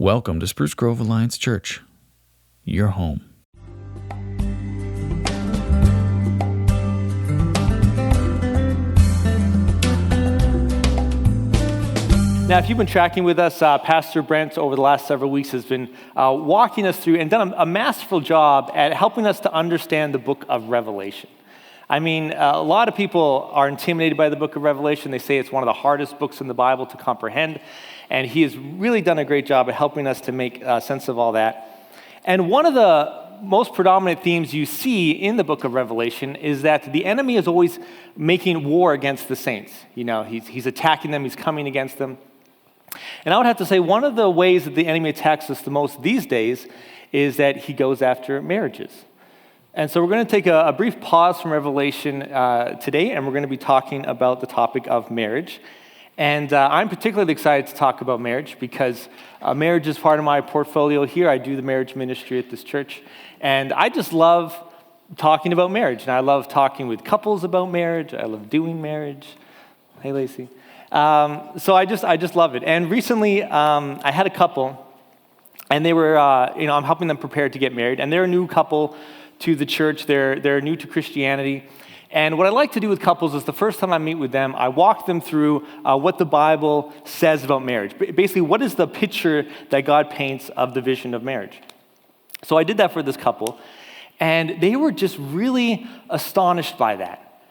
Welcome to Spruce Grove Alliance Church, your home. Now, if you've been tracking with us, Pastor Brent over the last several weeks has been walking us through and done a masterful job at helping us to understand the book of Revelation. I mean, a lot of people are intimidated by the book of Revelation. They say it's one of the hardest books in the Bible to comprehend, and he has really done a great job at helping us to make sense of all that. And one of the most predominant themes you see in the book of Revelation is that the enemy is always making war against the saints. You know, he's attacking them, he's coming against them. And I would have to say one of the ways that the enemy attacks us the most these days is that he goes after marriages. And so we're going to take a brief pause from Revelation today, and we're going to be talking about the topic of marriage. And I'm particularly excited to talk about marriage because marriage is part of my portfolio here. I do the marriage ministry at this church, and I just love talking about marriage. And I love talking with couples about marriage. I love doing marriage. Hey, Lacey. So I just love it. And recently, I had a couple, and they were, I'm helping them prepare to get married, and they're a new couple to the church. They're new to Christianity. And what I like to do with couples is the first time I meet with them, I walk them through what the Bible says about marriage. Basically, what is the picture that God paints of the vision of marriage? So I did that for this couple, and they were just really astonished by that.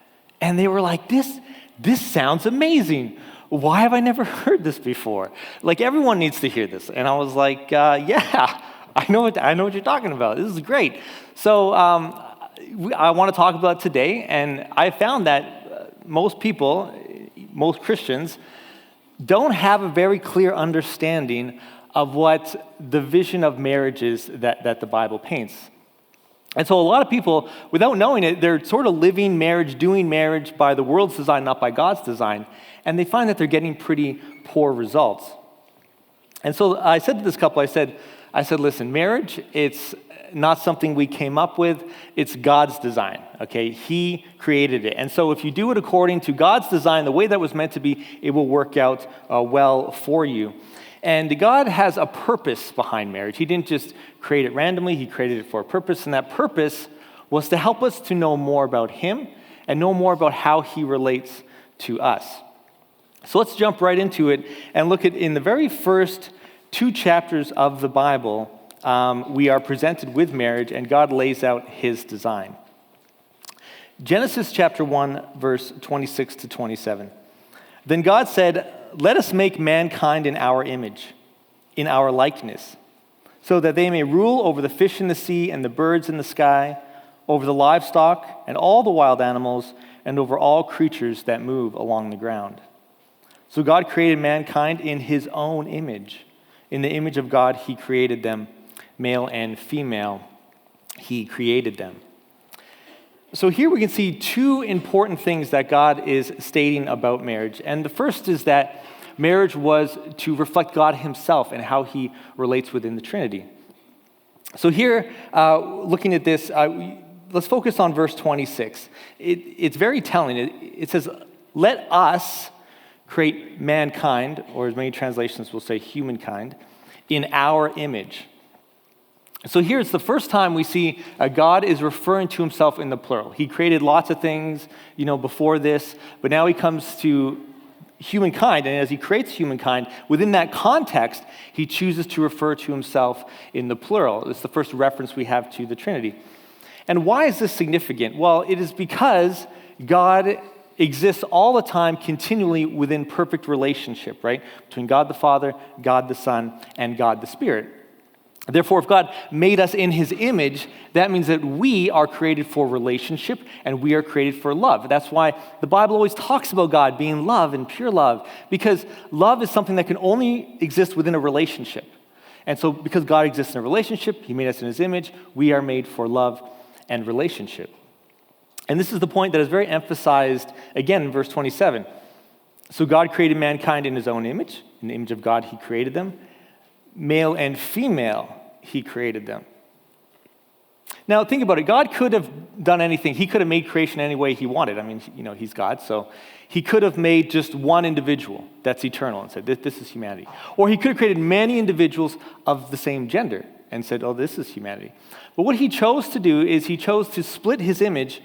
And they were like, this sounds amazing. Why have I never heard this before? Like, everyone needs to hear this. And I was like, yeah, I know what you're talking about. This is great. So I want to talk about it today, and I found that most people, most Christians, don't have a very clear understanding of what the vision of marriage is that the Bible paints. And so a lot of people, without knowing it, they're sort of living marriage, doing marriage by the world's design, not by God's design, and they find that they're getting pretty poor results. And so I said to this couple, I said, listen, marriage, it's not something we came up with, it's God's design, okay? He created it. And so if you do it according to God's design, the way that was meant to be, it will work out well for you. And God has a purpose behind marriage. He didn't just create it randomly, he created it for a purpose, and that purpose was to help us to know more about him and know more about how he relates to us. So let's jump right into it and look at in the very first 2 chapters of the Bible, we are presented with marriage, and God lays out his design. Genesis chapter 1, verse 26 to 27. Then God said, "Let us make mankind in our image, in our likeness, so that they may rule over the fish in the sea and the birds in the sky, over the livestock and all the wild animals, and over all creatures that move along the ground." So God created mankind in his own image. In the image of God, he created them. Male and female, he created them. So here we can see 2 important things that God is stating about marriage. And the first is that marriage was to reflect God himself and how he relates within the Trinity. So here, looking at this, let's focus on verse 26. It's very telling. It says, "Let us create mankind," or as many translations will say, humankind, "in our image." So here it's the first time we see God is referring to himself in the plural. He created lots of things, before this, but now he comes to humankind, and as he creates humankind, within that context, he chooses to refer to himself in the plural. It's the first reference we have to the Trinity. And why is this significant? Well, it is because God exists all the time, continually within perfect relationship, right? Between God the Father, God the Son, and God the Spirit. Therefore, if God made us in his image, that means that we are created for relationship and we are created for love. That's why the Bible always talks about God being love and pure love, because love is something that can only exist within a relationship. And so because God exists in a relationship, he made us in his image, we are made for love and relationship. And this is the point that is very emphasized again in verse 27. So God created mankind in his own image. In the image of God, he created them. Male and female, he created them. Now, think about it. God could have done anything. He could have made creation any way he wanted. I mean, he's God, so he could have made just one individual that's eternal and said, this is humanity. Or he could have created many individuals of the same gender and said, oh, this is humanity. But what he chose to do is he chose to split his image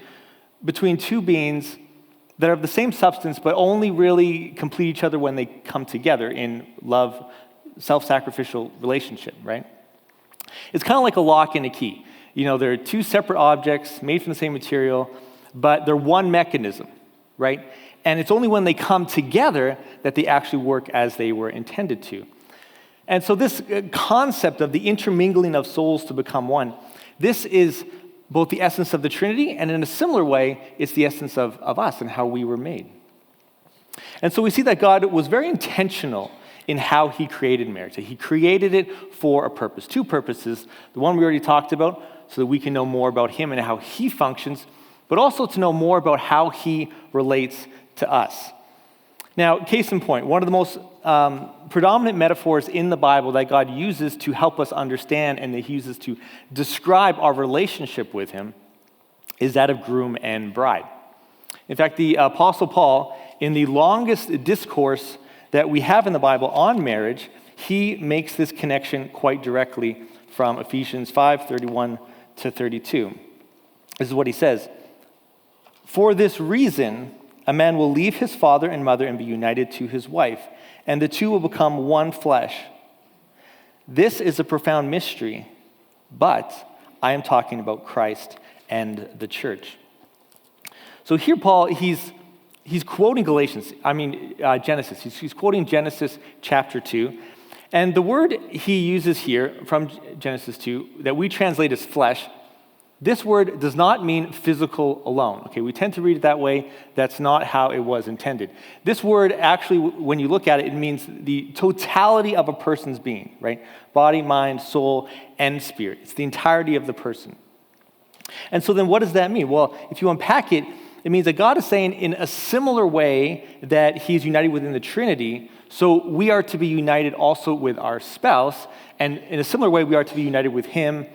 between two beings that are of the same substance, but only really complete each other when they come together in love, self-sacrificial relationship, right? It's kind of like a lock and a key. They're two separate objects made from the same material, but they're one mechanism, right? And it's only when they come together that they actually work as they were intended to. And so this concept of the intermingling of souls to become one, this is both the essence of the Trinity, and in a similar way, it's the essence of us and how we were made. And so we see that God was very intentional in how he created marriage. He created it for a purpose, two purposes. The one we already talked about, so that we can know more about him and how he functions, but also to know more about how he relates to us. Now, case in point, one of the most predominant metaphors in the Bible that God uses to help us understand and that he uses to describe our relationship with him is that of groom and bride. In fact, the Apostle Paul, in the longest discourse that we have in the Bible on marriage, he makes this connection quite directly from Ephesians 5:31 to 32. This is what he says. For this reason, a man will leave his father and mother and be united to his wife, and the two will become one flesh. This is a profound mystery, but I am talking about Christ and the church. So here Paul, he's quoting Genesis. He's quoting Genesis chapter 2. And the word he uses here from Genesis 2 that we translate as flesh, this word does not mean physical alone. Okay, we tend to read it that way. That's not how it was intended. This word actually, when you look at it, it means the totality of a person's being, right? Body, mind, soul, and spirit. It's the entirety of the person. And so then what does that mean? Well, if you unpack it, it means that God is saying in a similar way that he's united within the Trinity, so we are to be united also with our spouse, and in a similar way we are to be united with him,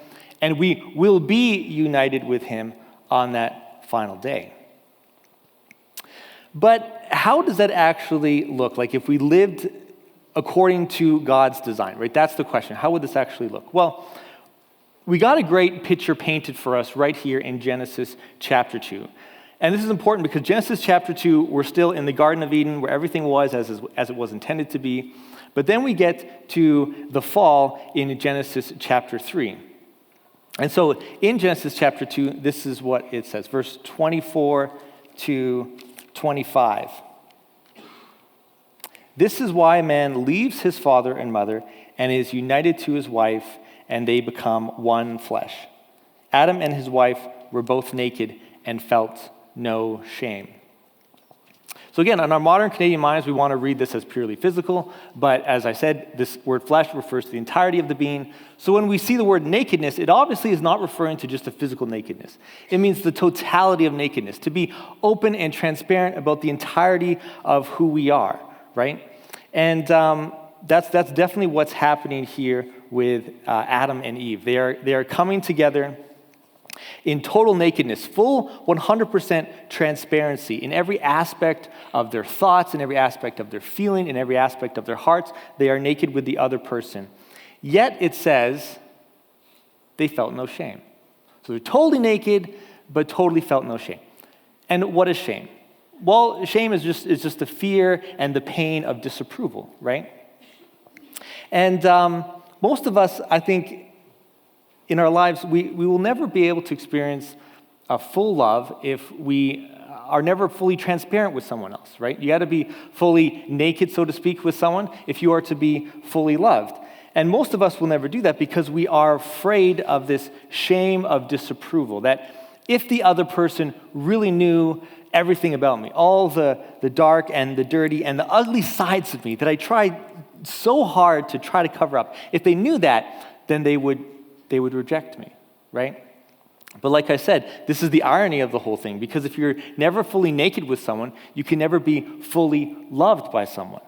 and we will be united with him on that final day. But how does that actually look? Like if we lived according to God's design, right? That's the question. How would this actually look? Well, we got a great picture painted for us right here in Genesis chapter 2. And this is important because Genesis chapter 2, we're still in the Garden of Eden where everything was as it was intended to be. But then we get to the fall in Genesis chapter 3. And so in Genesis chapter 2, this is what it says, verse 24 to 25. This is why a man leaves his father and mother and is united to his wife, and they become one flesh. Adam and his wife were both naked and felt no shame. So again, in our modern Canadian minds, we want to read this as purely physical, but as I said, this word flesh refers to the entirety of the being. So when we see the word nakedness, it obviously is not referring to just a physical nakedness. It means the totality of nakedness, to be open and transparent about the entirety of who we are, right? And that's definitely what's happening here with Adam and Eve. They are coming together in total nakedness, full 100% transparency in every aspect of their thoughts, in every aspect of their feeling, in every aspect of their hearts. They are naked with the other person. Yet it says they felt no shame. So they're totally naked, but totally felt no shame. And what is shame? Well, shame is just the fear and the pain of disapproval, right? And most of us, I think, in our lives, we will never be able to experience a full love if we are never fully transparent with someone else, right? You got to be fully naked, so to speak, with someone if you are to be fully loved. And most of us will never do that because we are afraid of this shame of disapproval, that if the other person really knew everything about me, all the dark and the dirty and the ugly sides of me that I tried so hard to try to cover up, if they knew that, then they would reject me, right? But like I said, this is the irony of the whole thing, because if you're never fully naked with someone, you can never be fully loved by someone,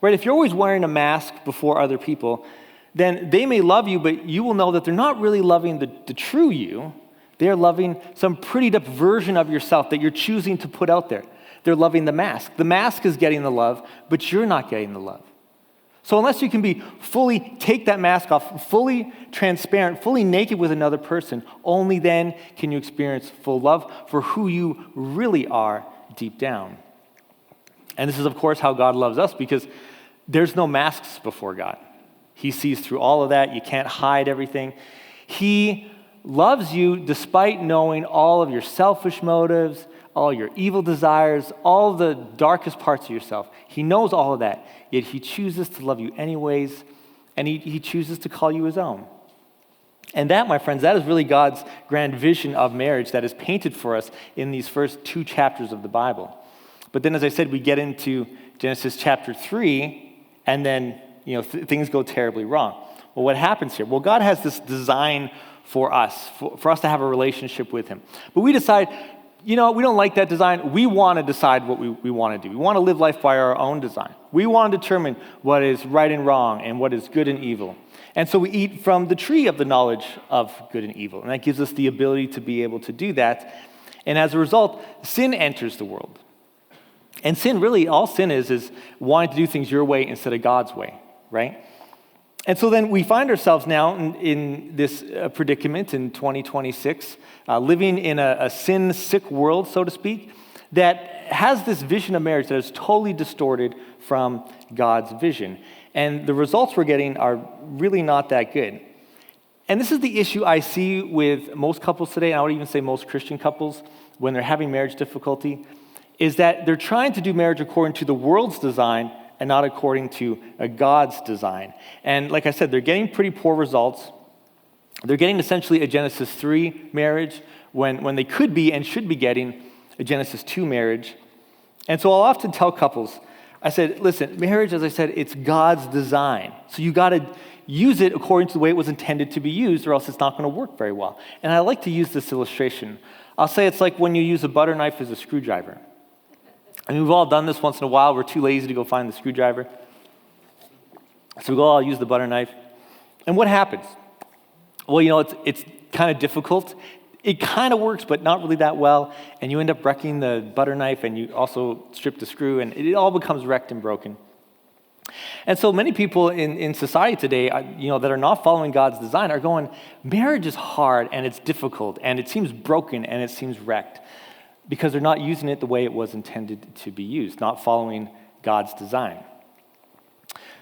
right? If you're always wearing a mask before other people, then they may love you, but you will know that they're not really loving the true you. They're loving some prettied up version of yourself that you're choosing to put out there. They're loving the mask. The mask is getting the love, but you're not getting the love. So unless you can be fully, take that mask off, fully transparent, fully naked with another person, only then can you experience full love for who you really are deep down. And this is, of course, how God loves us, because there's no masks before God. He sees through all of that. You can't hide everything. He loves you despite knowing all of your selfish motives, all your evil desires, all the darkest parts of yourself. He knows all of that, yet he chooses to love you anyways, and he chooses to call you his own. And that, my friends, that is really God's grand vision of marriage that is painted for us in these first 2 chapters of the Bible. But then, as I said, we get into Genesis chapter 3, and then things go terribly wrong. Well, what happens here? Well, God has this design for us, for us to have a relationship with him. But we decide, we don't like that design. We want to decide what we want to do. We want to live life by our own design. We want to determine what is right and wrong and what is good and evil. And so we eat from the tree of the knowledge of good and evil. And that gives us the ability to be able to do that. And as a result, sin enters the world. And sin, really, all sin is wanting to do things your way instead of God's way, right? And so then we find ourselves now in this predicament in 2026, living in a sin-sick world, so to speak, that has this vision of marriage that is totally distorted from God's vision. And the results we're getting are really not that good. And this is the issue I see with most couples today, and I would even say most Christian couples, when they're having marriage difficulty, is that they're trying to do marriage according to the world's design and not according to God's design. And like I said, they're getting pretty poor results. They're getting essentially a Genesis 3 marriage when they could be and should be getting a Genesis 2 marriage. And so I'll often tell couples, I said, listen, marriage, as I said, it's God's design. So you got to use it according to the way it was intended to be used, or else it's not going to work very well. And I like to use this illustration. I'll say it's like when you use a butter knife as a screwdriver. I mean, we've all done this once in a while. We're too lazy to go find the screwdriver. So we go, I'll use the butter knife. And what happens? Well, it's kind of difficult. It kind of works, but not really that well. And you end up wrecking the butter knife, and you also strip the screw, and it all becomes wrecked and broken. And so many people in society today, that are not following God's design are going, marriage is hard, and it's difficult, and it seems broken, and it seems wrecked, because they're not using it the way it was intended to be used, not following God's design.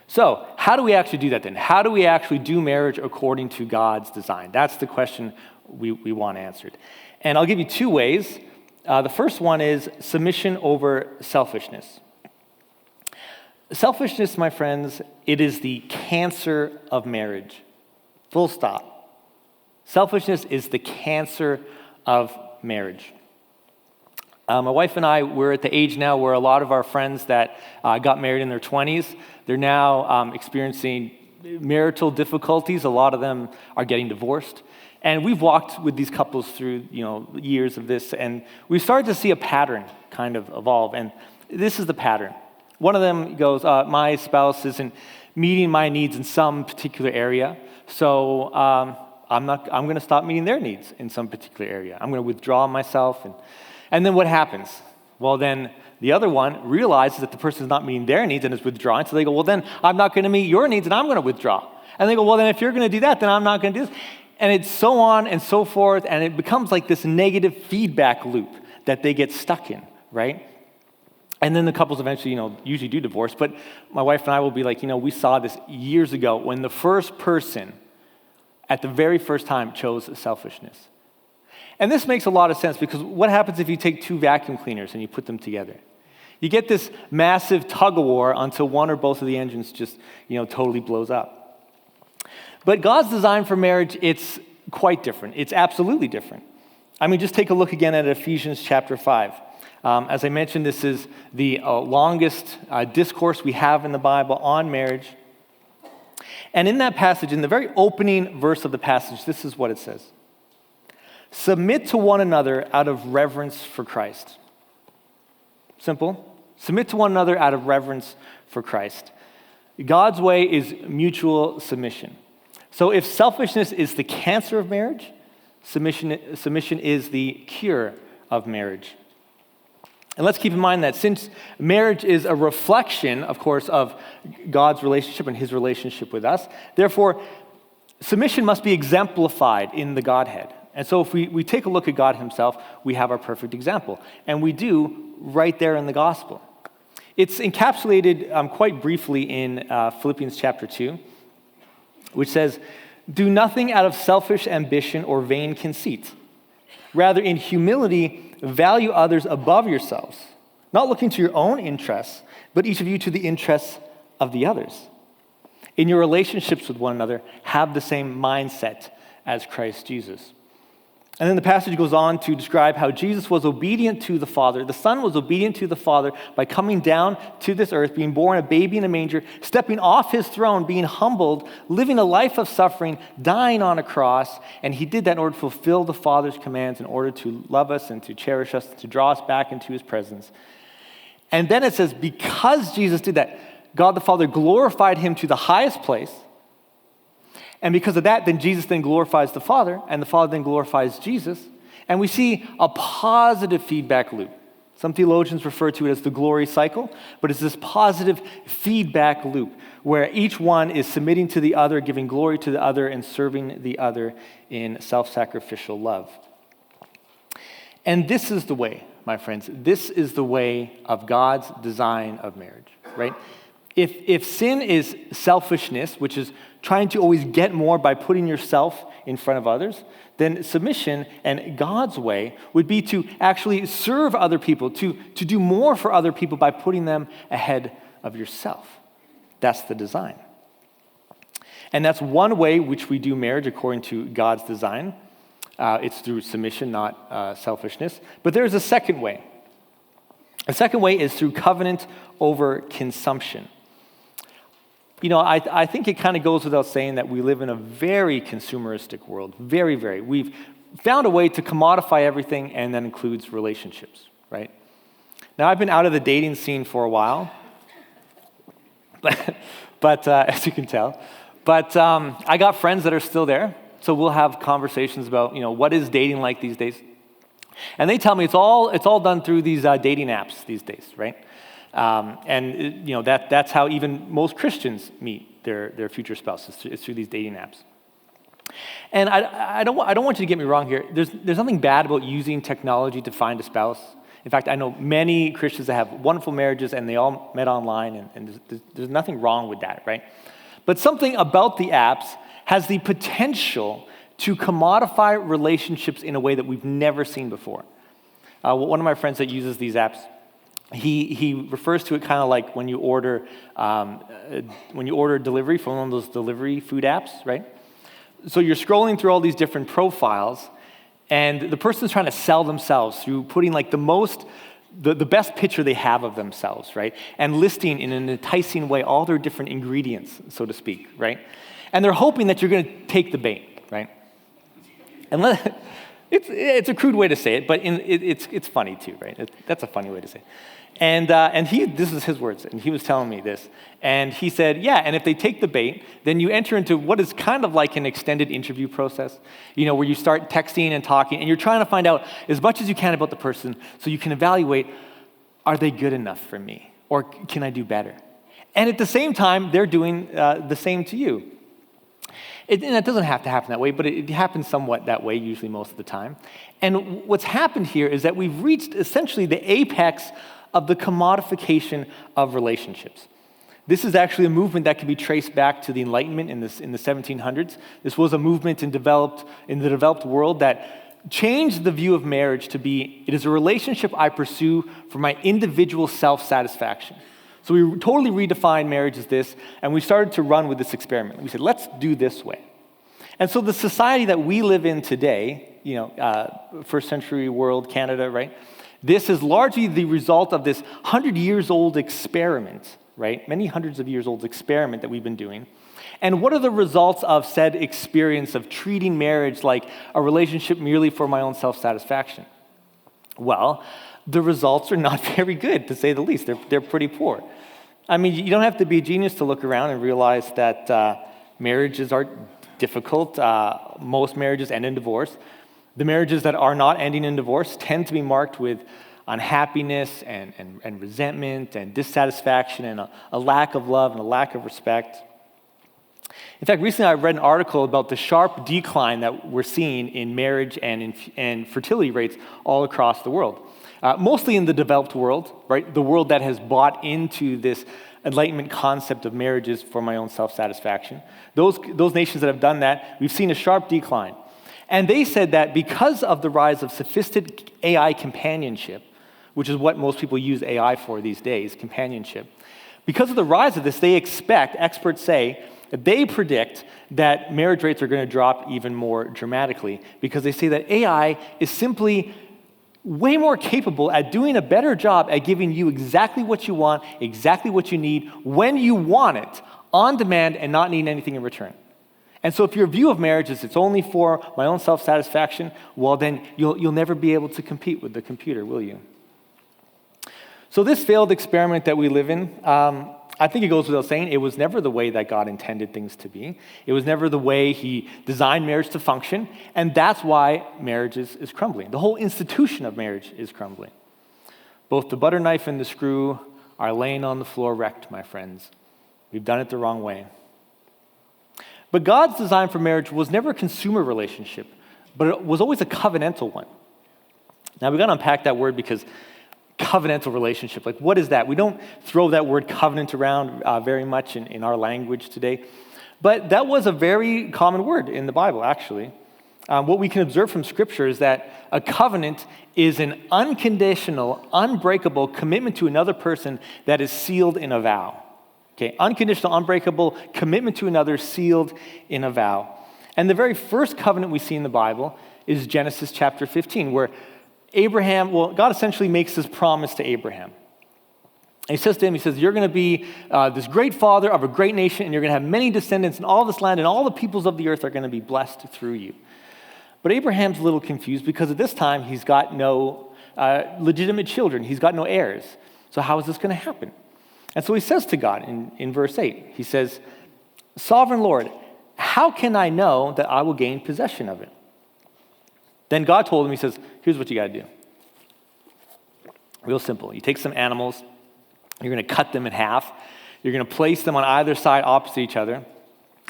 So, how do we actually do that then? How do we actually do marriage according to God's design? That's the question we want answered. And I'll give you 2 ways. The first one is submission over selfishness. Selfishness, my friends, it is the cancer of marriage. Full stop. Selfishness is the cancer of marriage. My wife and I, we're at the age now where a lot of our friends that got married in their 20s, they're now experiencing marital difficulties. A lot of them are getting divorced. And we've walked with these couples through, years of this, and we've started to see a pattern kind of evolve. And this is the pattern. One of them goes, my spouse isn't meeting my needs in some particular area, so I'm going to stop meeting their needs in some particular area. I'm going to withdraw myself. And then what happens? Well, then the other one realizes that the person is not meeting their needs and is withdrawing. So they go, well, then I'm not going to meet your needs and I'm going to withdraw. And they go, well, then if you're going to do that, then I'm not going to do this. And it's so on and so forth. And it becomes like this negative feedback loop that they get stuck in, right? And then the couples eventually, usually do divorce. But my wife and I will be like, we saw this years ago when the first person at the very first time chose selfishness. And this makes a lot of sense, because what happens if you take 2 vacuum cleaners and you put them together? You get this massive tug-of-war until one or both of the engines just, totally blows up. But God's design for marriage, it's quite different. It's absolutely different. I mean, just take a look again at Ephesians chapter 5. As I mentioned, this is the longest discourse we have in the Bible on marriage. And in that passage, in the very opening verse of the passage, this is what it says. Submit to one another out of reverence for Christ. Simple. Submit to one another out of reverence for Christ. God's way is mutual submission. So if selfishness is the cancer of marriage, submission is the cure of marriage. And let's keep in mind that since marriage is a reflection, of course, of God's relationship and his relationship with us, therefore, submission must be exemplified in the Godhead. And so if we take a look at God himself, we have our perfect example. And we do right there in the gospel. It's encapsulated quite briefly in Philippians chapter 2, which says, "Do nothing out of selfish ambition or vain conceit. Rather, in humility, value others above yourselves, not looking to your own interests, but each of you to the interests of the others. In your relationships with one another, have the same mindset as Christ Jesus." And then the passage goes on to describe how Jesus was obedient to the Father. The Son was obedient to the Father by coming down to this earth, being born a baby in a manger, stepping off his throne, being humbled, living a life of suffering, dying on a cross. And he did that in order to fulfill the Father's commands, in order to love us and to cherish us, to draw us back into his presence. And then it says, because Jesus did that, God the Father glorified him to the highest place. And because of that, then Jesus then glorifies the Father, and the Father then glorifies Jesus. And we see a positive feedback loop. Some theologians refer to it as the glory cycle, but it's this positive feedback loop where each one is submitting to the other, giving glory to the other, and serving the other in self-sacrificial love. And this is the way, my friends, this is the way of God's design of marriage, right? If sin is selfishness, which is trying to always get more by putting yourself in front of others, then submission and God's way would be to actually serve other people, to do more for other people by putting them ahead of yourself. That's the design. And that's one way which we do marriage according to God's design. It's through submission, not selfishness. But there's a second way. A second way is through covenant over consumption. You know, I think it kind of goes without saying that we live in a very consumeristic world. Very, very. We've found a way to commodify everything, and that includes relationships, right? Now, I've been out of the dating scene for a while, but as you can tell. But I got friends that are still there, so we'll have conversations about, you know, what is dating like these days. And they tell me it's all done through these dating apps these days, right? And you know that's how even most Christians meet their future spouses. It's through these dating apps. And I don't want you to get me wrong here. There's nothing bad about using technology to find a spouse. In fact, I know many Christians that have wonderful marriages and they all met online, and there's nothing wrong with that, right? But something about the apps has the potential to commodify relationships in a way that we've never seen before. One of my friends that uses these apps, he refers to it kind of like when you order delivery from one of those delivery food apps, right? So you're scrolling through all these different profiles, and the person's trying to sell themselves through putting like the best picture they have of themselves, right? And listing in an enticing way all their different ingredients, so to speak, right? And they're hoping that you're going to take the bait, right? And it's a crude way to say it, but it's funny too, right? That's a funny way to say it. And this is his words, and he was telling me this. And he said, yeah, and if they take the bait, then you enter into what is kind of like an extended interview process, you know, where you start texting and talking, and you're trying to find out as much as you can about the person so you can evaluate, are they good enough for me? Or can I do better? And at the same time, they're doing the same to you. And it doesn't have to happen that way, but it happens somewhat that way, usually most of the time. And what's happened here is that we've reached essentially the apex of the commodification of relationships. This is actually a movement that can be traced back to the Enlightenment in the 1700s. This was a movement in the developed world that changed the view of marriage to be, it is a relationship I pursue for my individual self-satisfaction. So we totally redefined marriage as this, and we started to run with this experiment. We said, let's do this way. And so the society that we live in today, you know, first century world, Canada, right? This is largely the result of this 100-years-old experiment, right? Many hundreds of years old experiment that we've been doing. And what are the results of said experience of treating marriage like a relationship merely for my own self-satisfaction? Well, the results are not very good, to say the least. They're pretty poor. I mean, you don't have to be a genius to look around and realize that marriages are difficult. Most marriages end in divorce. The marriages that are not ending in divorce tend to be marked with unhappiness and resentment and dissatisfaction and a lack of love and a lack of respect. In fact, recently I read an article about the sharp decline that we're seeing in marriage and fertility rates all across the world. Mostly in the developed world, right? The world that has bought into this Enlightenment concept of marriages for my own self-satisfaction. Those nations that have done that, we've seen a sharp decline. And they said that because of the rise of sophisticated AI companionship, which is what most people use AI for these days, companionship, because of the rise of this, they expect, experts say, that they predict that marriage rates are going to drop even more dramatically because they say that AI is simply way more capable at doing a better job at giving you exactly what you want, exactly what you need, when you want it, on demand, and not needing anything in return. And so if your view of marriage is it's only for my own self-satisfaction, well then you'll never be able to compete with the computer, will you? So this failed experiment that we live in, I think it goes without saying, it was never the way that God intended things to be. It was never the way he designed marriage to function, and that's why marriage is crumbling. The whole institution of marriage is crumbling. Both the butter knife and the screw are laying on the floor wrecked, my friends. We've done it the wrong way. But God's design for marriage was never a consumer relationship, but it was always a covenantal one. Now, we've got to unpack that word because covenantal relationship, like what is that? We don't throw that word covenant around very much in our language today, but that was a very common word in the Bible, actually. What we can observe from Scripture is that a covenant is an unconditional, unbreakable commitment to another person that is sealed in a vow. Okay, unconditional, unbreakable commitment to another sealed in a vow. And the very first covenant we see in the Bible is Genesis chapter 15, where God essentially makes this promise to Abraham. And he says to him, you're going to be this great father of a great nation, and you're going to have many descendants in all this land, and all the peoples of the earth are going to be blessed through you. But Abraham's a little confused because at this time, he's got no legitimate children. He's got no heirs. So how is this going to happen? And so he says to God in verse 8, he says, "Sovereign Lord, how can I know that I will gain possession of it?" Then God told him, he says, here's what you got to do. Real simple. You take some animals, you're going to cut them in half, you're going to place them on either side opposite each other,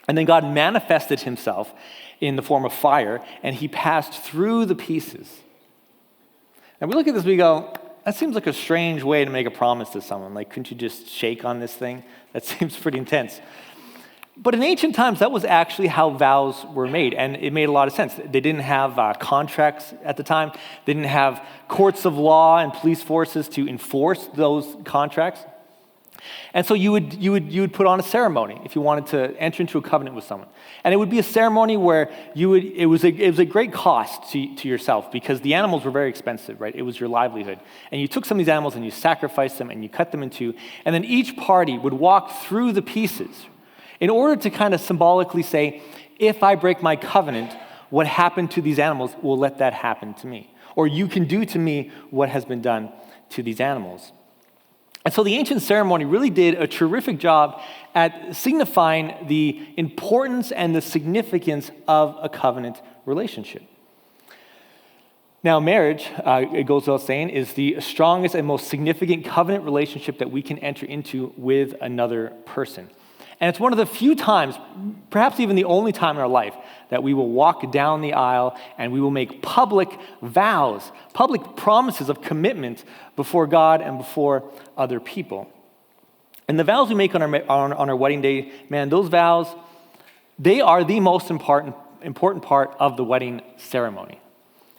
and then God manifested himself in the form of fire, and he passed through the pieces. And we look at this, we go, that seems like a strange way to make a promise to someone. Like, couldn't you just shake on this thing? That seems pretty intense. But in ancient times, that was actually how vows were made, and it made a lot of sense. They didn't have contracts at the time. They didn't have courts of law and police forces to enforce those contracts. And so you would put on a ceremony if you wanted to enter into a covenant with someone. And it would be a ceremony where it was a great cost to yourself because the animals were very expensive, right? It was your livelihood. And you took some of these animals and you sacrificed them and you cut them in two, and then each party would walk through the pieces in order to kind of symbolically say, if I break my covenant, what happened to these animals will let that happen to me. Or you can do to me what has been done to these animals. And so the ancient ceremony really did a terrific job at signifying the importance and the significance of a covenant relationship. Now, marriage, it goes without saying, is the strongest and most significant covenant relationship that we can enter into with another person. And it's one of the few times, perhaps even the only time in our life, that we will walk down the aisle and we will make public vows, public promises of commitment before God and before other people. And the vows we make on our wedding day, man, those vows, they are the most important part of the wedding ceremony.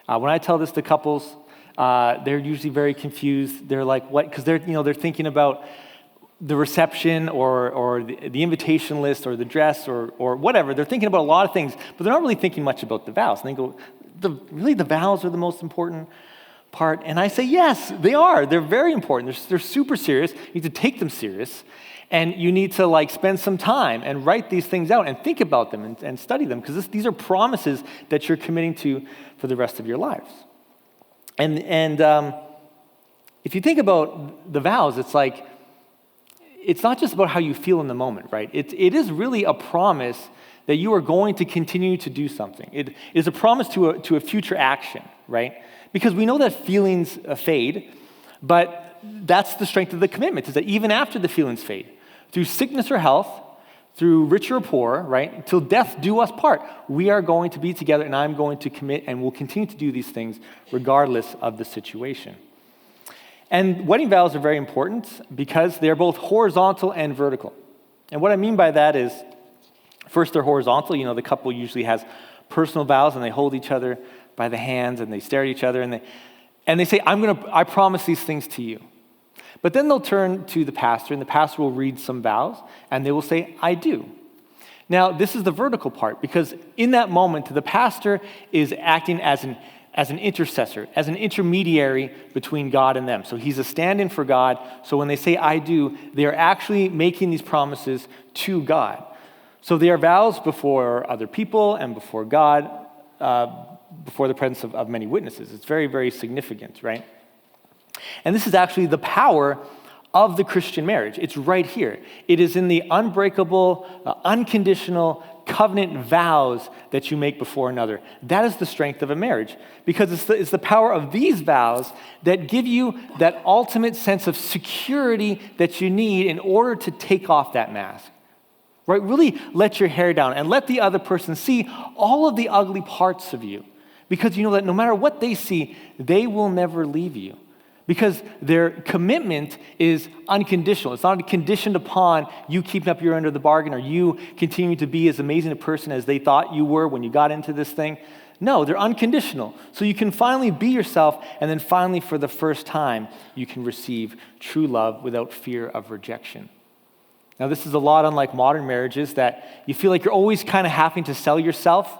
When I tell this to couples, they're usually very confused. They're like, what? Because they're thinking about the reception or the invitation list or the dress or whatever. They're thinking about a lot of things, but they're not really thinking much about the vows. And they go, really the vows are the most important part? And I say, yes, they are. They're very important. They're super serious. You need to take them serious. And you need to spend some time and write these things out and think about them and study them because these are promises that you're committing to for the rest of your lives. And if you think about the vows, it's like, it's not just about how you feel in the moment, right? It is really a promise that you are going to continue to do something. It is a promise to a future action, right? Because we know that feelings fade, but that's the strength of the commitment, is that even after the feelings fade, through sickness or health, through rich or poor, right, till death do us part, we are going to be together, and I'm going to commit and will continue to do these things regardless of the situation. And wedding vows are very important because they're both horizontal and vertical. And what I mean by that is, first, they're horizontal. The couple usually has personal vows, and they hold each other by the hands, and they stare at each other, and they say, I promise these things to you. But then they'll turn to the pastor, and the pastor will read some vows, and they will say, I do. Now, this is the vertical part, because in that moment, the pastor is acting as an intercessor, as an intermediary between God and them. So he's a stand-in for God. So when they say, I do, they are actually making these promises to God. So they are vows before other people and before God, before the presence of many witnesses. It's very, very significant, right? And this is actually the power of the Christian marriage. It's right here. It is in the unbreakable, unconditional covenant vows that you make before another. That is the strength of a marriage, because it's the power of these vows that give you that ultimate sense of security that you need in order to take off that mask. Right? Really let your hair down and let the other person see all of the ugly parts of you, because you know that no matter what they see, they will never leave you. Because their commitment is unconditional. It's not conditioned upon you keeping up your end of the bargain or you continuing to be as amazing a person as they thought you were when you got into this thing. No, they're unconditional. So you can finally be yourself, and then finally, for the first time, you can receive true love without fear of rejection. Now, this is a lot unlike modern marriages, that you feel like you're always kind of having to sell yourself.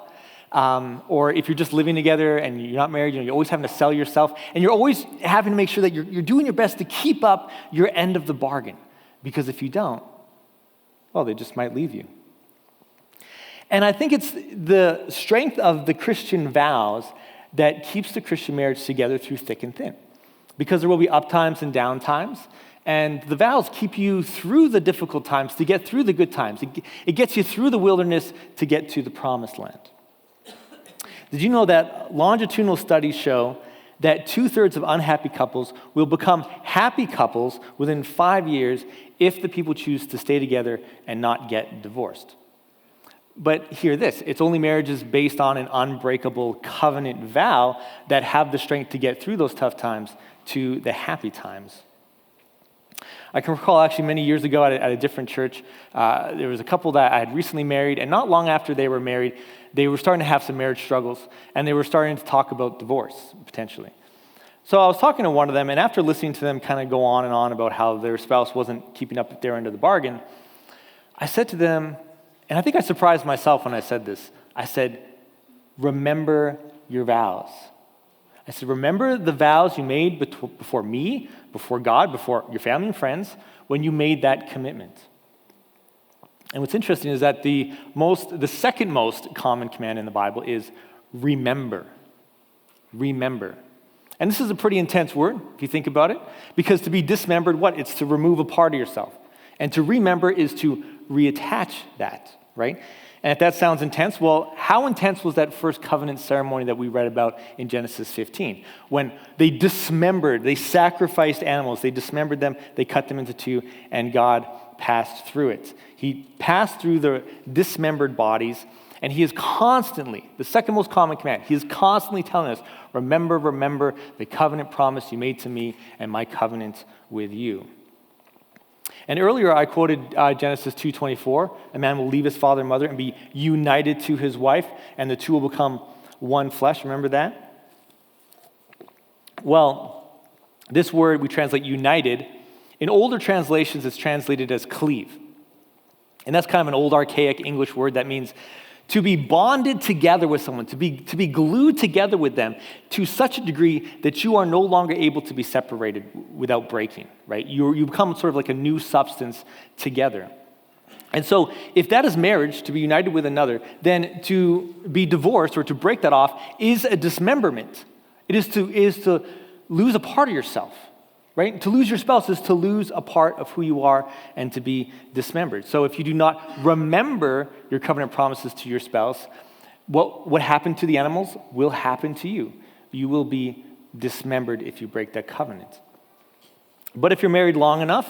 Or if you're just living together and you're not married, you're always having to sell yourself, and you're always having to make sure that you're doing your best to keep up your end of the bargain. Because if you don't, well, they just might leave you. And I think it's the strength of the Christian vows that keeps the Christian marriage together through thick and thin. Because there will be up times and down times, and the vows keep you through the difficult times to get through the good times. It gets you through the wilderness to get to the promised land. Did you know that longitudinal studies show that 2/3 of unhappy couples will become happy couples within 5 years if the people choose to stay together and not get divorced? But hear this, it's only marriages based on an unbreakable covenant vow that have the strength to get through those tough times to the happy times. I can recall actually many years ago at a different church, there was a couple that I had recently married, and not long after they were married, they were starting to have some marriage struggles, and they were starting to talk about divorce, potentially. So I was talking to one of them, and after listening to them kind of go on and on about how their spouse wasn't keeping up with their end of the bargain, I said to them, and I think I surprised myself when I said this, I said, remember your vows. I said, remember the vows you made before me, before God, before your family and friends, when you made that commitment. And what's interesting is that the second most common command in the Bible is remember. Remember. And this is a pretty intense word, if you think about it, because to be dismembered, it's to remove a part of yourself. And to remember is to reattach that, right? And if that sounds intense, well, how intense was that first covenant ceremony that we read about in Genesis 15? When they dismembered, they sacrificed animals, they dismembered them, they cut them into two, and God passed through it. He passed through the dismembered bodies, and he is constantly, the second most common command, he is constantly telling us, remember the covenant promise you made to me and my covenant with you. And earlier I quoted Genesis 2:24, a man will leave his father and mother and be united to his wife, and the two will become one flesh. Remember that? Well, this word we translate united. In older translations, it's translated as cleave. And that's kind of an old archaic English word that means to be bonded together with someone, to be glued together with them to such a degree that you are no longer able to be separated without breaking, right? You become sort of like a new substance together. And so if that is marriage, to be united with another, then to be divorced or to break that off is a dismemberment. It is to lose a part of yourself. right? To lose your spouse is to lose a part of who you are and to be dismembered. So if you do not remember your covenant promises to your spouse, what happened to the animals will happen to you. You will be dismembered if you break that covenant. But if you're married long enough,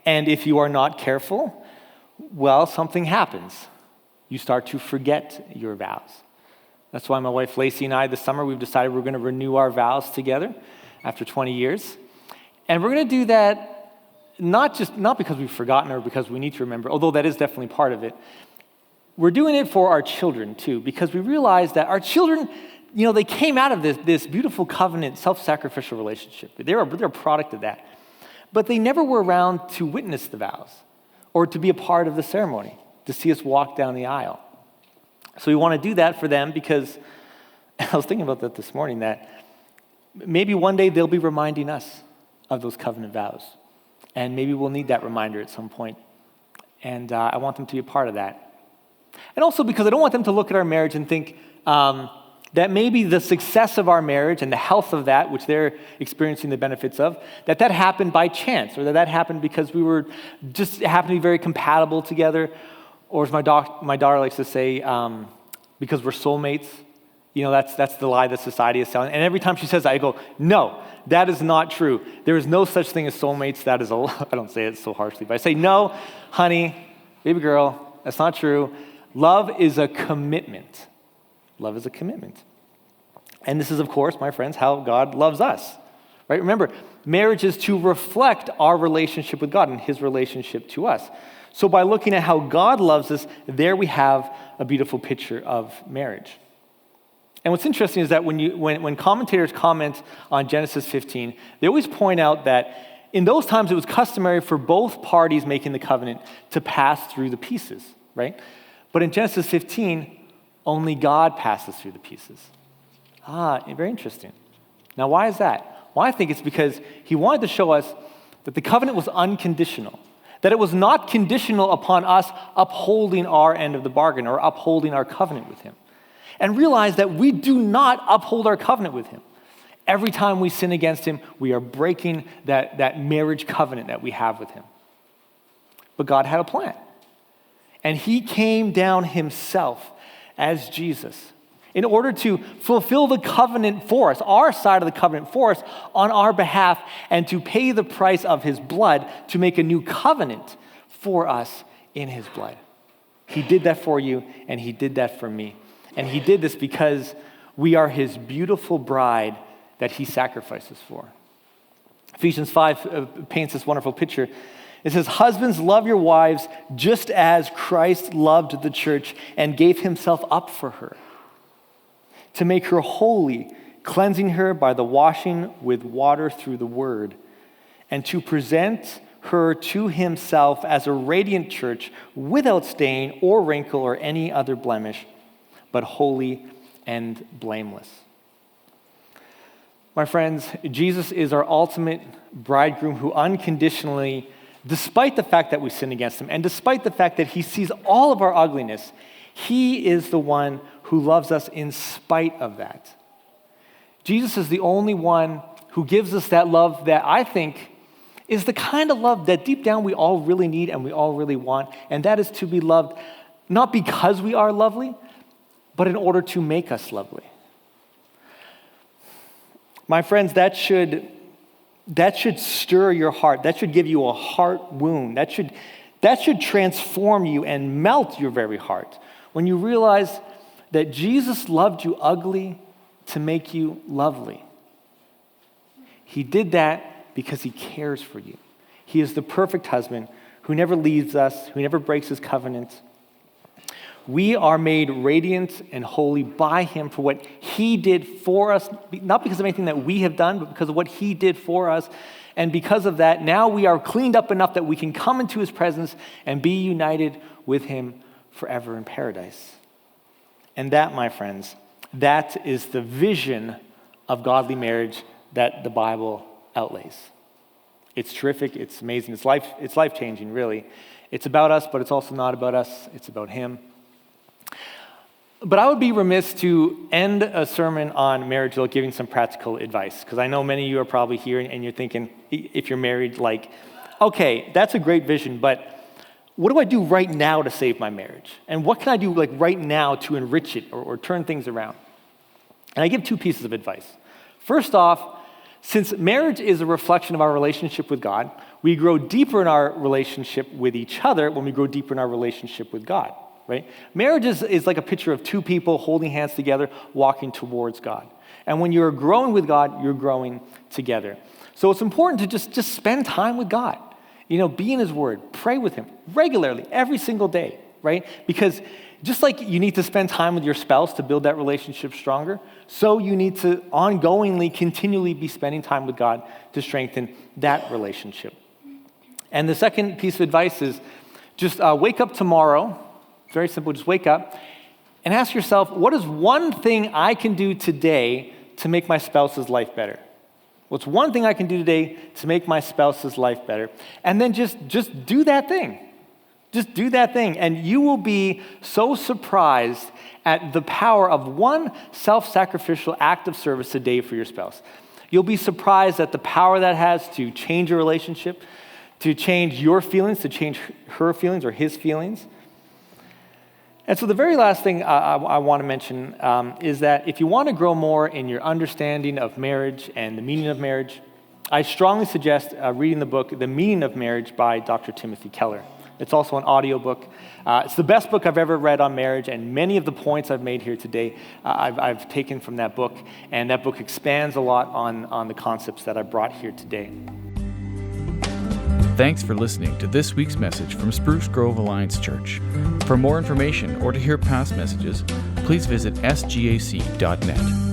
and if you are not careful, well, something happens. You start to forget your vows. That's why my wife Lacey and I this summer, we've decided we're going to renew our vows together after 20 years. And we're going to do that not because we've forgotten or because we need to remember, although that is definitely part of it. We're doing it for our children too, because we realize that our children, they came out of this beautiful covenant, self-sacrificial relationship. They're a product of that. But they never were around to witness the vows or to be a part of the ceremony, to see us walk down the aisle. So we want to do that for them because I was thinking about that this morning, that maybe one day they'll be reminding us of those covenant vows. And maybe we'll need that reminder at some point. And I want them to be a part of that. And also because I don't want them to look at our marriage and think that maybe the success of our marriage and the health of that, which they're experiencing the benefits of, that happened by chance, or that happened because we were just happened to be very compatible together, or as my daughter likes to say, because we're soulmates. That's the lie that society is selling. And every time she says that, I go, no, that is not true. There is no such thing as soulmates. That is I don't say it so harshly, but I say, no, honey, baby girl, that's not true. Love is a commitment. Love is a commitment. And this is, of course, my friends, how God loves us. Right? Remember, marriage is to reflect our relationship with God and his relationship to us. So by looking at how God loves us, there we have a beautiful picture of marriage. And what's interesting is that when commentators comment on Genesis 15, they always point out that in those times it was customary for both parties making the covenant to pass through the pieces, right? But in Genesis 15, only God passes through the pieces. Very interesting. Now, why is that? Well, I think it's because he wanted to show us that the covenant was unconditional, that it was not conditional upon us upholding our end of the bargain or upholding our covenant with him. And realize that we do not uphold our covenant with him. Every time we sin against him, we are breaking that marriage covenant that we have with him. But God had a plan. And he came down himself as Jesus in order to fulfill the covenant for us, our side of the covenant for us, on our behalf, and to pay the price of his blood to make a new covenant for us in his blood. He did that for you, and he did that for me. And he did this because we are his beautiful bride that he sacrifices for. Ephesians 5 paints this wonderful picture. It says, husbands, love your wives just as Christ loved the church and gave himself up for her, to make her holy, cleansing her by the washing with water through the word, and to present her to himself as a radiant church without stain or wrinkle or any other blemish, but holy and blameless. My friends, Jesus is our ultimate bridegroom who unconditionally, despite the fact that we sin against him, and despite the fact that he sees all of our ugliness, he is the one who loves us in spite of that. Jesus is the only one who gives us that love that I think is the kind of love that deep down we all really need and we all really want, and that is to be loved not because we are lovely, but in order to make us lovely. My friends, that should stir your heart. That should give you a heart wound. That should transform you and melt your very heart when you realize that Jesus loved you ugly to make you lovely. He did that because he cares for you. He is the perfect husband who never leaves us, who never breaks his covenant. We are made radiant and holy by him for what he did for us, not because of anything that we have done, but because of what he did for us. And because of that, now we are cleaned up enough that we can come into his presence and be united with him forever in paradise. And that, my friends, that is the vision of godly marriage that the Bible outlays. It's terrific, it's amazing, it's life-changing, really. It's about us, but it's also not about us, it's about him. But I would be remiss to end a sermon on marriage without giving some practical advice, because I know many of you are probably here and you're thinking, if you're married, like, okay, that's a great vision, but what do I do right now to save my marriage? And what can I do like right now to enrich it or turn things around? And I give two pieces of advice. First off, since marriage is a reflection of our relationship with God, we grow deeper in our relationship with each other when we grow deeper in our relationship with God, right? Marriage is like a picture of two people holding hands together, walking towards God. And when you're growing with God, you're growing together. So it's important to just spend time with God. You know, be in His Word, pray with Him regularly, every single day, right? Because just like you need to spend time with your spouse to build that relationship stronger, so you need to ongoingly, continually be spending time with God to strengthen that relationship. And the second piece of advice is just wake up tomorrow, very simple, just wake up and ask yourself, what is one thing I can do today to make my spouse's life better? What's one thing I can do today to make my spouse's life better? And then just do that thing. Just do that thing. And you will be so surprised at the power of one self-sacrificial act of service a day for your spouse. You'll be surprised at the power that has to change your relationship, to change your feelings, to change her feelings or his feelings. And so the very last thing I want to mention is that if you want to grow more in your understanding of marriage and the meaning of marriage, I strongly suggest reading the book, The Meaning of Marriage by Dr. Timothy Keller. It's also an audiobook. It's the best book I've ever read on marriage, and many of the points I've made here today I've taken from that book, and that book expands a lot on the concepts that I brought here today. Thanks for listening to this week's message from Spruce Grove Alliance Church. For more information or to hear past messages, please visit sgac.net.